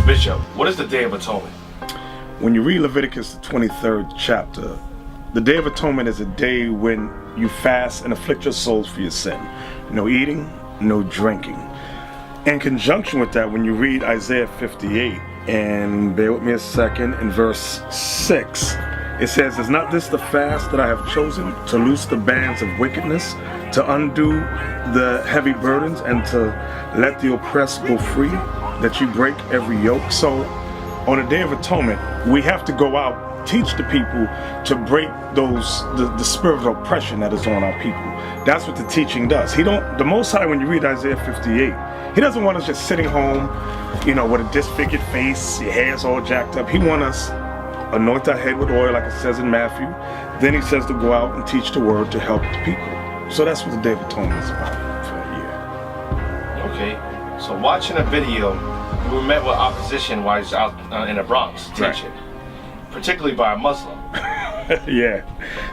Bishop, what is the Day of Atonement? When you read Leviticus, the 23rd chapter, the Day of Atonement is a day when you fast and afflict your souls for your sin. No eating, no drinking. In conjunction with that, when you read Isaiah 58, and bear with me a second, in verse 6, it says, "Is not this the fast that I have chosen, to loose the bands of wickedness, to undo the heavy burdens, and to let the oppressed go free, that you break every yoke?" So on the Day of Atonement, we have to go out, teach the people to break the spirit of oppression that is on our people. That's what the teaching does. The Most High, when you read Isaiah 58, He doesn't want us just sitting home, with a disfigured face, your hair's all jacked up. He wants us anoint our head with oil, like it says in Matthew. Then He says to go out and teach the word to help the people. So that's what the Day of Atonement is about for that year. Okay, so watching a video, we met with opposition while he's out in the Bronx teaching, particularly by a Muslim. Yeah,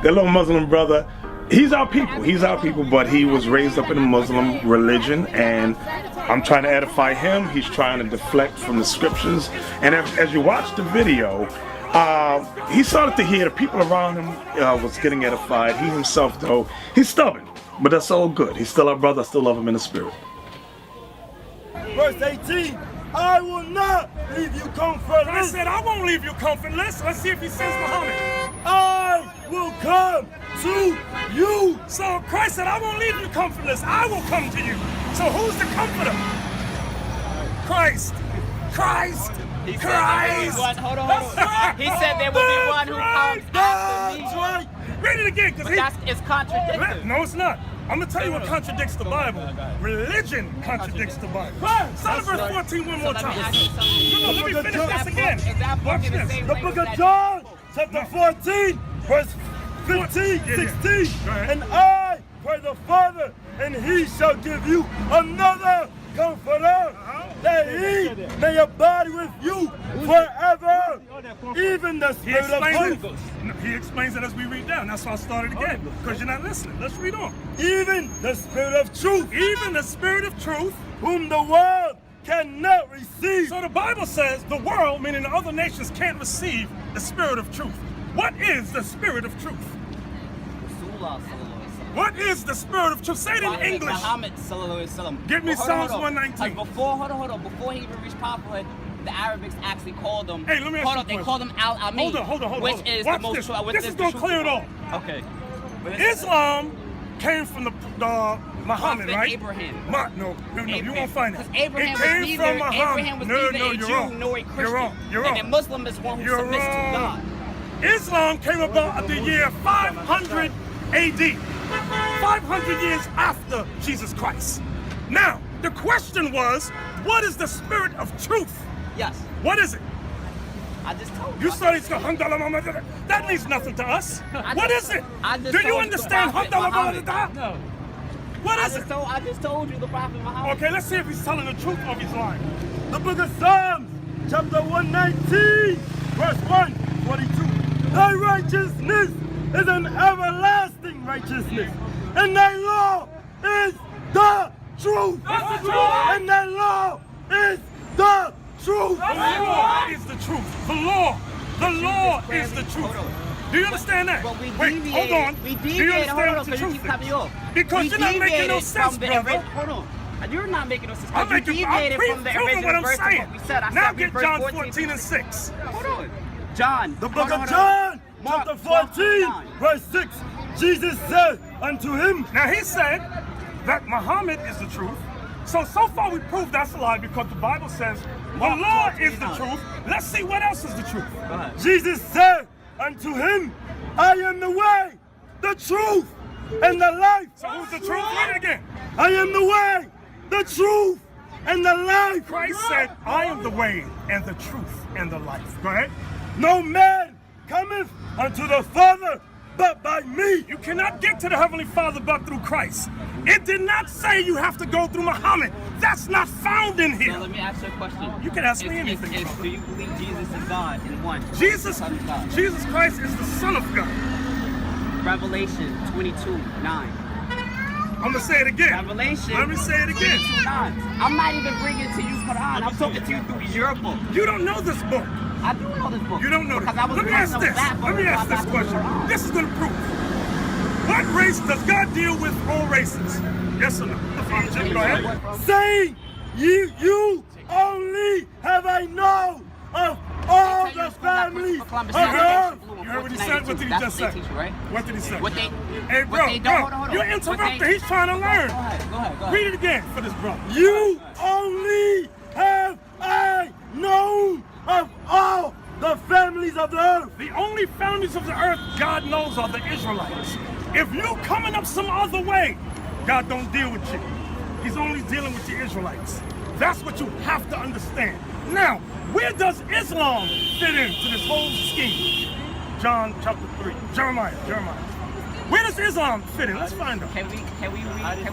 that little Muslim brother, he's our people, but he was raised up in a Muslim religion, and I'm trying to edify him. He's trying to deflect from the scriptures, and as you watch the video, he started to hear the people around him was getting edified. He himself, though, he's stubborn, but that's all good. He's still our brother. I still love him in the spirit. Verse 18, "I will not leave you comfortless." I said, I won't leave you comfortless. Let's see if he says Muhammad. "I will come to you." So Christ said, I won't leave you comfortless. I will come to you. So who's the comforter? Christ. Christ. He said Christ. hold on. He said there will be one who comes after me. That's right. Read it again, because it's contradictory. No, it's not. I'm going to tell you what contradicts the Bible. Religion contradicts the Bible. Start verse 14 one more time. Let me finish this again. Watch this. The book of John, chapter 14, verse 15, 16. "And I pray the Father, and He shall give you another Comforter, that He may abide with you forever, even the Spirit of truth." He explains it as we read down. That's why I started again, because you're not listening. Let's read on. "Even the Spirit of truth, Even the Spirit of truth, whom the world cannot receive." So the Bible says the world, meaning the other nations, can't receive the Spirit of truth. What is the Spirit of truth? What is the Spirit of truth? Say it in English. Muhammad Give me Psalms 119. Hold on. Before he even reached prophethood, the Arabics actually called him. Hey, let me ask you a They question. called him Al-Amin. Hold on. Which is Watch the most this. true. This is going to clear it all. Okay. Islam came from the Muhammad, Prophet right? Abraham. No, you won't find it. Because Abraham It came from Muhammad. Abraham was No, neither a you're Jew wrong. nor a Christian. You're wrong. You're wrong. And a Muslim is one who You're submits to wrong. God. Islam came about the year 500 AD. 500 years after Jesus Christ. Now, the question was, what is the Spirit of truth? Yes. What is it? I just told you. You studied that means nothing to us. What is it? Do you understand? No. What is it? I just told you the Prophet Muhammad. Okay, let's see if he's telling the truth or if he's lying. The book of Psalms, chapter 119, verse 142. "Thy righteousness is an everlasting righteousness, and thy law is the truth." That's the truth. "And thy law is the truth." The law is the truth. The law is the truth. Do you understand that? But we Wait, hold deviated. on. We Do you deviated. understand Hold on, what the because you truth keep cutting me is? off. Because We you're not making no deviated sense, from the brother. Hold on. You're not making no sense. I'm You deviated from the proving original what I'm verse of saying. what we said. I Now said get verse John 14 14 and 6. Hold on. John. The book hold of on. John, Mark, chapter 14, Mark 9. verse 6. "Jesus said unto him." Now he said that Muhammad is the truth. So far we proved that's a lie because the Bible says the law is the truth. Let's see what else is the truth. Go ahead. "Jesus said unto him, I am the way, the truth, and the life." So who's the truth? Read it again. "I am the way, the truth, and the life." Christ said, I am the way and the truth and the life. Go ahead. "No man cometh unto the Father but by me." You cannot get to the Heavenly Father but through Christ. It did not say you have to go through Muhammad. That's not found in So here. let me ask you a question. You can ask me anything, Do brother. you believe Jesus is God in one? Jesus Son of God. Christ is the Son of God. Revelation 22:9. I'm gonna say it again. Revelation. Let me say it again. 22:9. I'm not even bringing it to you, Quran. I'm talking to you through your book. You don't know this book. I do know this book. You don't know this. Because I was Let me reading ask this. that book Let me before ask I this got to the question. Quran. This is gonna prove. What race does God deal with all races? Yes or no? Jim, go ahead. Saying, you only have I known of all the families of earth. You heard what he said? What did he just say? What did he say? What they, Hey, what bro, they don't, hold on. you're interrupting. He's trying to learn. Go ahead. Read it again for this brother. You only have I known of all the families of the earth. The only families of the earth God knows are the Israelites. If you coming up some other way, God don't deal with you. He's only dealing with the Israelites. That's what you have to understand. Now, where does Islam fit into this whole scheme? John chapter 3. Jeremiah. Where does Islam fit in? Let's find out. Can we read?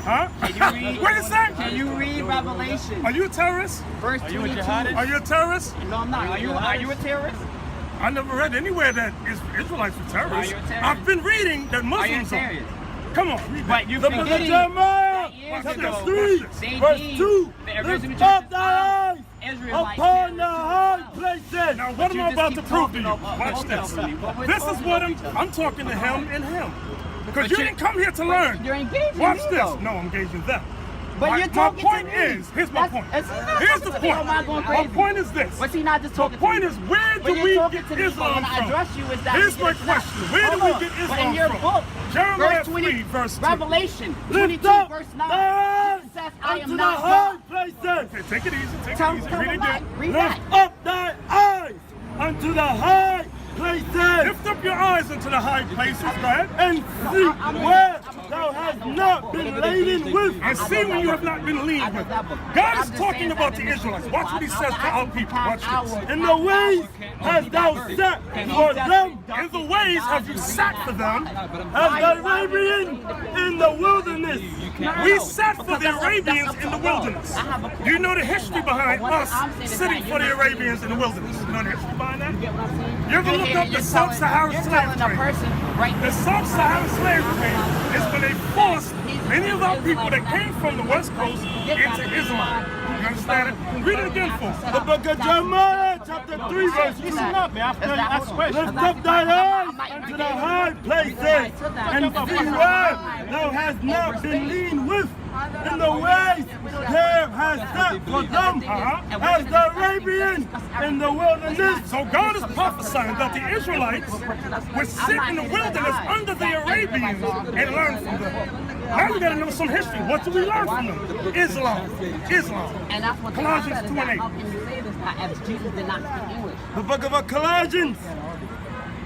Huh? Can you read? What is that? Can you read Revelation? Are you a terrorist? Verse 22. Are you a terrorist? No, I'm not. Are you a terrorist? I never read anywhere that Israelites were terrorists. Are you a terrorist? I've been reading that Are you Muslims a are. terrorist? Come on, read that. But you The book of forgetting Jeremiah, years chapter ago, 3, they verse deemed 2. the original Lift up church thy eyes Israelites upon the terrorists. high places. Now, what am you I just about to keep prove to you? talking Watch over this. me. What we're This is talking what over each other. I'm talking to him and him. Because But you you're- didn't come here to learn. You're engaging Watch me, this. though. No, I'm engaging them. But my, you're talking my point to me. is, here's my point. Here's Here's the Oh, point. am I going My crazy? point is this. Was he not just The talking point to is, me? where When do you're we talking get to me, but Islam when I from? address you, is that Here's you my get not- question. Where do Hold we on. get But Islam in your from? book, Jeremiah verse 20, 3, verse 2. Revelation Lift 22, up verse thy 9. eyes It says, I unto am the not high God. places. Okay, take it easy. Take Tell it easy. him Read back. again. Read that. Lift up thy eyes unto the high places. Lift up your eyes into the high places, go ahead. And see where thou hast not been laden with. And see when you have not been leaned with. God is talking about the Israelites. Watch what he says to our people. Watch this. In the ways hast thou set for them, In the ways have you sat for them. as the Arabian in the wilderness. We sat for the Arabians in the wilderness. Do you know the history behind us sitting for the Arabians in the wilderness? You know the history behind that? You ever look up the Sub-Saharan slave trade? The Sub-Saharan slave trade is when they forced many of our people that came from the West Coast into Islam. You understand it? Read it again for us. The book of Jeremiah, chapter 3, verse 2. Lift up thy eyes unto the high places, and see where thou hast not been lean with. In the ways there has set for them, as the Arabian in the wilderness. So God is prophesying that the Israelites would sit in the wilderness under the Arabians and learn from them. Now we gotta know some history. What do we learn from them? Islam. And that's what Colossians 2 and 8. How can you say this as Jesus did not speak English? The book of Colossians,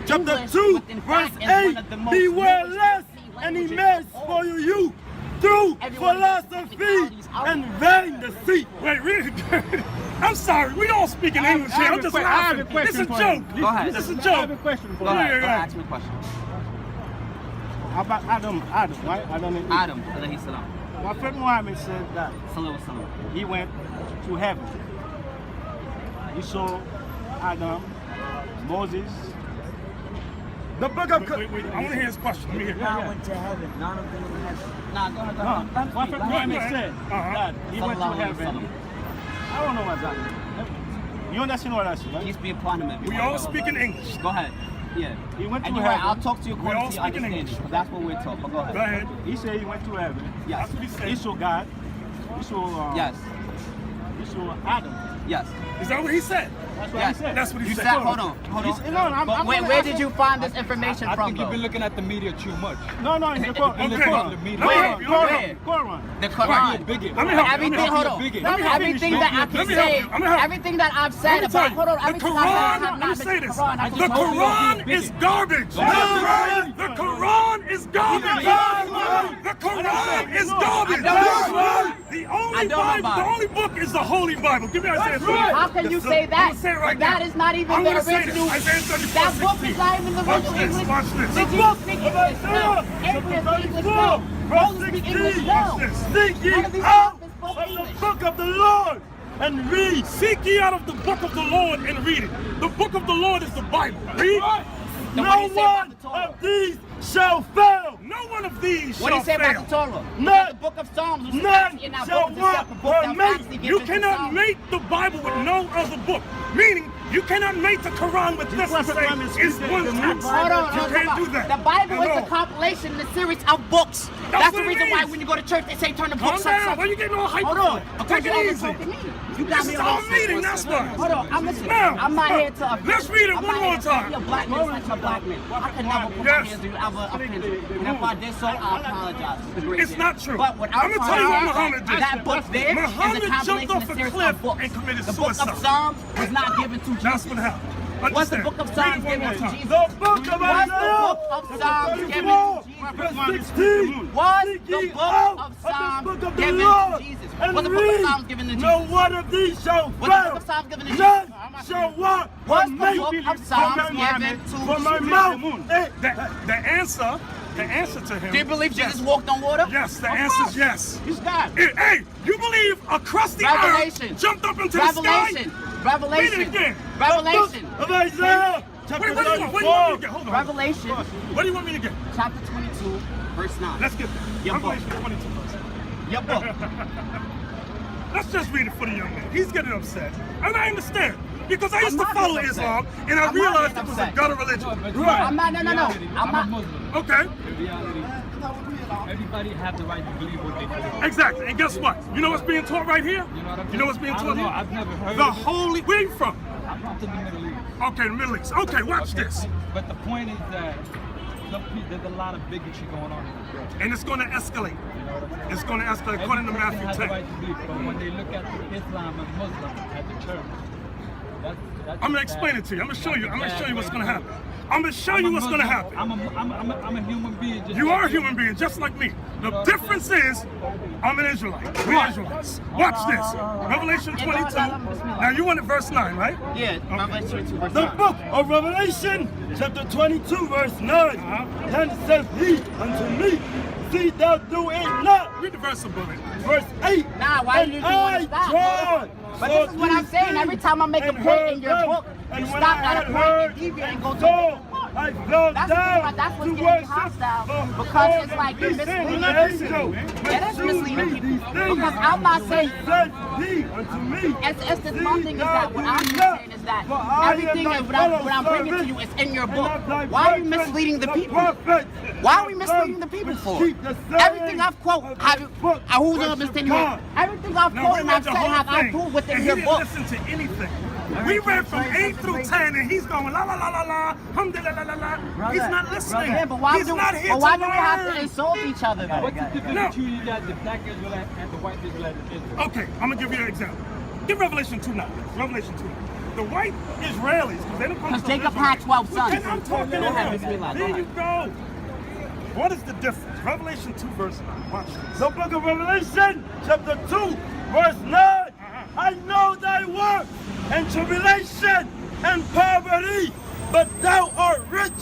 chapter English, 2, in verse fact, is one 8. of the most Beware most lest any man spoil you through philosophy and vain deceit. Wait, read it again. I'm sorry, we all speak in English here. I'm just laughing. It's a joke. Go ahead. It's a I have a joke. question for Go you. ahead, Yeah. ask me a question. About Adam, right? Adam, alayhi salam. Prophet Muhammad said that Sallallahu alaihi wasallam. he went to heaven. He saw Adam, Moses. The book of Wait, I want to hear his question. Let me hear it. I went to heaven. None of them has. Nah, go ahead. No, Prophet Muhammad said that he went to Sallallahu alaihi heaven. wasallam. I don't know what's that. You understand what I said, right? Peace be upon him. We all speak in English. Go ahead. Yeah. He went to Anyway, heaven. I'll talk to you We all according to your speak in understanding, English. because that's what we're talking. But go ahead. Go ahead. He said he went to heaven. Yes. That's what he said. He saw God. He saw Yes. he saw Adam. Yes. Is that what he said? That's what Yes. he said. That's what he You said. said, hold on. But where did you find this information I from, think you've been though? looking at the media too much. No, in the Quran. Okay. The Let me media. help you. Let me help you. Quran. The You're Quran. bigot. Let me help you. Everything, hold on. bigot. Let me help you. Everything that I Let can me help say, you. I'm gonna help you. everything that I've Let said me tell about, you, hold on, the everything I've Quran, said, let me not say this. Quran, I The just know Quran is garbage. The Quran is garbage. The Quran is garbage. The only book is the Holy Bible. Give me Isaiah 34. How can you say that? I'm gonna say it right That now. is not even I'm the gonna say original. this. Isaiah 34, That book 16. is not even the Watch original this, English. watch this. Did you speak English now? Abraham speak English now. Moses speak English now. Watch this. Seek ye None of these out prophets spoke of the English. book of the Lord and read. Seek ye out of the book of the Lord and read it. The book of the Lord is the Bible. Read. Then what do No you say about one the Torah? of these shall fail. No one of these What do shall you say fail. about the Torah? None- The book of Psalms was none in our shall book, want separate book that was permit. actually You given to cannot Psalms. make the Bible with no other book. Meaning, you cannot make the Quran with this and say it's one text. Hold on, You can't do that. The Bible is No. a compilation, a series of books. That's That's the what it reason why is. when you go to church, they say turn the Calm books down. up. Why you getting all hyped? Hold on. Take Because it you're easy. overtalking me. You got This me is on our this. meeting, that's why. Hold on, I'm listening. Now, I'm not here to offend. let's read it I'm one not more here to time. be a black man such a black man. I can never put my Yes. hands on you, ever offend you. And if I did so, I apologize. It's not true. But what I'm I'm gonna trying tell you to what say Muhammad is did. that book there is a Muhammad jumped compilation off of a series cliff of books. and committed The book suicide. of Psalms was not given to Jesus. That's what happened. Was the Understand. book of Read Psalms it one more given to time. Jesus? The book of Was the Isaiah, book of Psalms given to 34, Jesus? verse 16. Was Seek the ye book out of the Psalms book of the given Lord, to Jesus? and Was the book of read. Psalms given to No Jesus? one of these shall Was the book fail. of Psalms given to Jesus? None shall want Was or the make book of from Psalms my given mouth- to from my Jesus? mouth. The answer to him. Do you believe yes. Jesus walked on water? Yes, the Of answer course. is yes. He's God. Hey, you believe a crusty Revelation. earth jumped up into Revelation. the sky? Revelation. Read it again. Revelation. Of Isaiah, chapter Wait, what do you want me to 34. get? Hold on. Revelation, What do you want me to get? chapter 22, verse 9. Let's get there. Your book. Revelation 22 first. Your book. Let's just read it for the young man. He's getting upset. And I understand. Because I used I'm to not follow getting Islam, upset. and I I'm not realized getting it was a upset. gutter religion. I'm not, no. I'm not. Okay, In reality, everybody have the right to believe what they believe. exactly. And guess what? You know what's being taught right here? You know what I'm You know what's being I taught don't know. here? I've never heard The of it. holy. Where you from? I'm from the Middle East. Okay, the Middle East. Okay, watch Okay, this. But the point is that there's a lot of bigotry going on in the world. And it's going to escalate. You know what I'm saying? It's going to escalate according to Every person Matthew has the 10. right to believe, but when they look at Islam and Muslim as a term, that's I'm gonna a explain bad- it to you. I'm gonna show you. I'm gonna that's show a you what's bad gonna way happen. to do it. I'm gonna show you what's gonna happen. I'm a human being. Just You like are a human being, just like me. The difference is, I'm an Israelite. We're Israelites. Watch this. Revelation 22. Now you want it verse 9, right? Yeah, Revelation 22, verse The 9. book of Revelation, chapter 22, verse 9. Then says he unto me, see thou do it not. Read the verse above it. Verse 8. Nah, why and do you want to stop? John, But this is what I'm saying. Every time I make a point in your book, you stop at a point and deviate and go to a different part. I fell That's the thing down about- that's what's to getting me worship hostile, the because Lord it's like you're and misleading the people. angel. It is misleading people. These things Because I'm not saying, said he unto me. it's the one thing is that what I'm See saying is that thou do not, everything for I that am what thy I'm bringing to fellow you is in your servant, book. and of thy Why are you brethren, misleading the people? prophets, Why are we and misleading them the people which for? keep the Everything saying I've quoted, of have the you, book, who's on worship the God. Everything I've Now quoted we and read I've the said, whole have I thing, proved within and your he didn't book. listen to anything. We read from 8 through 10, and he's going la la la la la, hum la la la la. He's not listening. Yeah, but why He's do, not here but why to do we have to learn. insult each other though? What's the difference No. between you got the black Israelite and the white Israelite in Israel? Okay, I'm gonna give you an example. Give Revelation 2 now. Revelation 2. The white Israelis, because they don't come Because from Jacob Israel. had 12 sons. Okay, I'm talking Go to ahead, him. Bismillah, go There ahead. you go. What is the difference? Revelation 2 verse 9. Watch this. The book of Revelation, chapter 2, verse 9. I know thy work and tribulation and poverty, but thou art rich,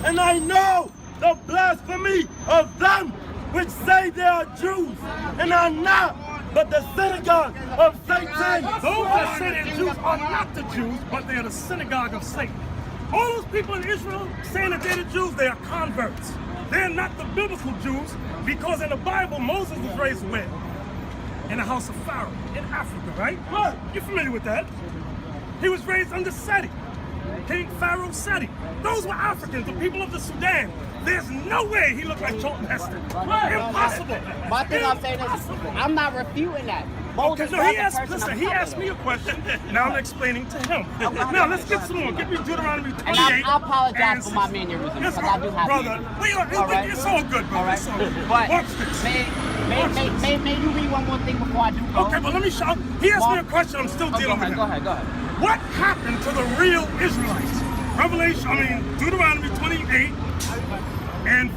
and I know the blasphemy of them which say they are Jews and are not, but the synagogue of Satan. Those that say they're Jews are not the Jews, but they are the synagogue of Satan. All those people in Israel saying that they're the Jews, they are converts. They're not the biblical Jews, because in the Bible, Moses was raised where? In the house of Pharaoh, in Africa, right? Right. You're familiar with that. He was raised under Seti, King Pharaoh Seti. Those were Africans, the people of the Sudan. There's no way he looked like Charlton Heston. Impossible. My thing I'm saying is, Impossible. I'm not refuting that. Okay, Moses no, was he the asked, person listen, I'm he talking asked me a about. question, now I'm explaining to him. Now, let's get some more. Give me Deuteronomy 28. And I apologize for my 6. mannerisms, Yes, because I do have brother. mannerisms. All right? It's all good, brother. All right. It's all good. But Watch this. may you read one more thing before I do go? Okay, but let me show. He asked me a question, I'm still Oh, dealing with him. go ahead. What happened to the real Israelites? Deuteronomy 28 and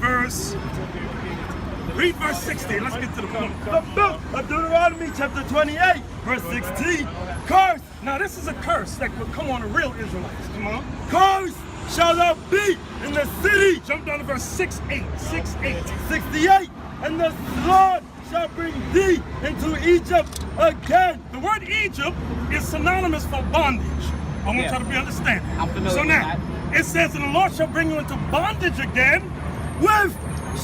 read verse 16. Let's get to the point. The book of Deuteronomy, chapter 28, verse 16. Curse, Now, this is a curse that would come on the real Israelites. Come on. curse shall thou be in the city. Jump down to verse 6:8. 6:8. 68. And the Lord shall bring thee into Egypt again. The word Egypt is synonymous for bondage. I want Yeah. y'all to be understanding. I'm familiar So with now, it says, and the Lord shall bring you into bondage again with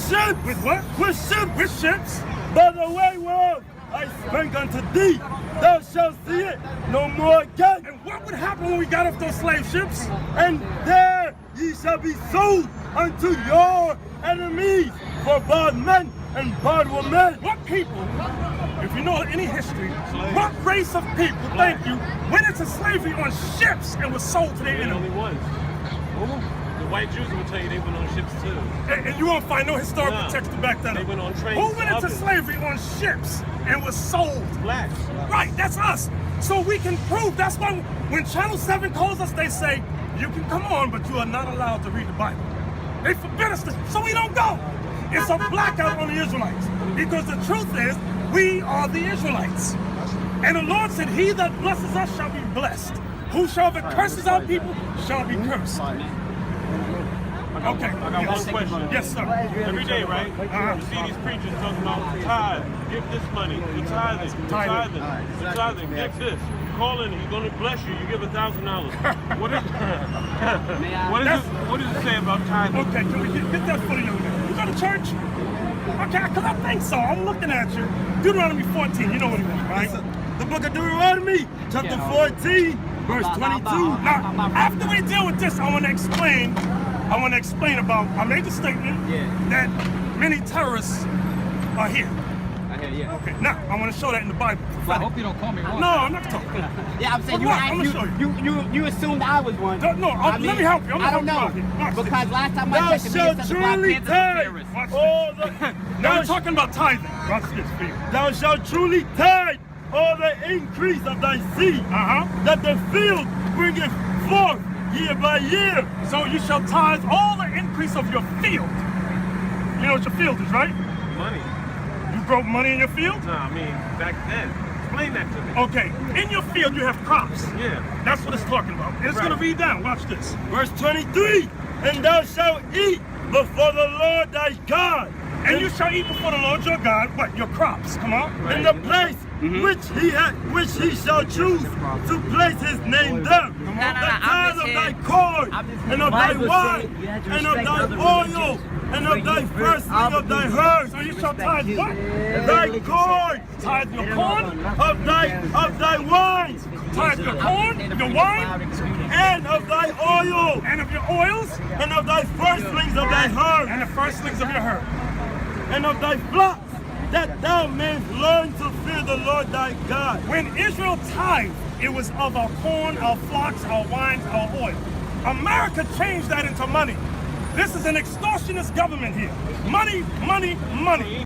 ships. With what? With ships. With ships? By the way whereof I spake unto thee, thou shalt see it no more again. And what would happen when we got off those slave ships? And there ye shall be sold unto your enemies for bondmen and bondwomen. What people, if you know any history, what race of people, thank you, went into slavery on ships and was sold to their They're the only enemies? ones. The white Jews will tell you they went on ships too. And you won't find no historical No. text to back that They up. went on trains Who went to into others. slavery on ships and was sold? Blacks. Right, that's us. So we can prove. That's why when Channel 7 calls us, they say, you can come on, but you are not allowed to read the Bible. They forbid us to, so we don't go. It's a blackout on the Israelites. Because the truth is, we are the Israelites. And the Lord said, he that blesses us shall be blessed. Whosoever curses our people shall be cursed. Okay. I got one question. Yes, sir. Every day, right? You see these preachers talking about tithe, give this money, the tithing, the tithing, give this. Call in, he's going to bless you, you give $1,000. What does it say about tithing? Okay, can we get that for the young man? You go to church? Okay, because I think so. I'm looking at you. Deuteronomy 14, you know what he wants, right? The book of Deuteronomy, chapter 14, verse 22. Now, after we deal with this, I want to explain about, I made the statement that many terrorists are here. Okay, now, I want to show that in the Bible. I hope you don't call me one. No, I'm not talking. Yeah, I'm saying you Well, I'm asked gonna show you assumed I was one. No, let me help you. I'm I don't gonna know. help you out here. Watch Because this. last time I Thou checked, the shalt man said the Black truly Panthers were tithe terrorists. Watch all this. the Now we're talking about tithing. Watch this for you. Thou shalt truly tithe all the increase of thy seed, that the field bringeth forth year by year. So you shall tithe all the increase of your field. You know what your field is, right? Money. You grow money in your field? No, I mean, back then. Explain that to me. Okay, in your field you have crops. Yeah. That's what it's talking about. It's Right. going to read down. Watch this. Verse 23, and thou shalt eat before the Lord thy God, And you shall eat before the Lord your God, what? Your crops. Come on. in the place which he shall choose to place his name there. The tithe of thy corn, and of thy wine, and of thy oil, and of thy firstling of thy herds. So you shall tithe what? Thy corn, Tithe your corn, of thy wine, tithe your corn, your wine, and of thy oil, and of your oils, and of thy firstlings of thy herds, and the firstlings of your herd. and of thy flocks, that thou mayest learn to fear the Lord thy God. When Israel tithed, it was of our corn, our flocks, our wines, our oil. America changed that into money. This is an extortionist government here. Money, money, money.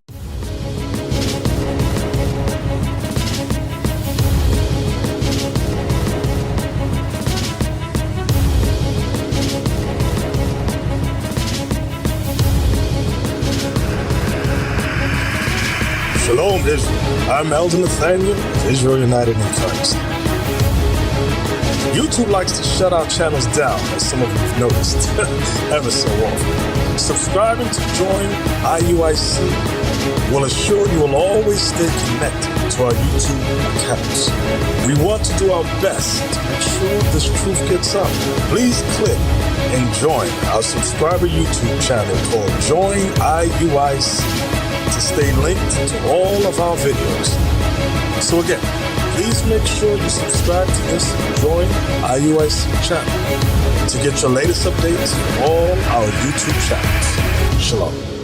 Shalom, Israel. I'm Elder Nathanyel of Israel United in Christ. YouTube likes to shut our channels down, as some of you have noticed, ever so often. Subscribing to join IUIC will assure you will always stay connected to our YouTube accounts. We want to do our best to make sure this truth gets out. Please click and join our subscriber YouTube channel called Join IUIC to stay linked to all of our videos. So again, please make sure you subscribe to this Join IUIC channel to get your latest updates from all our YouTube channels. Shalom.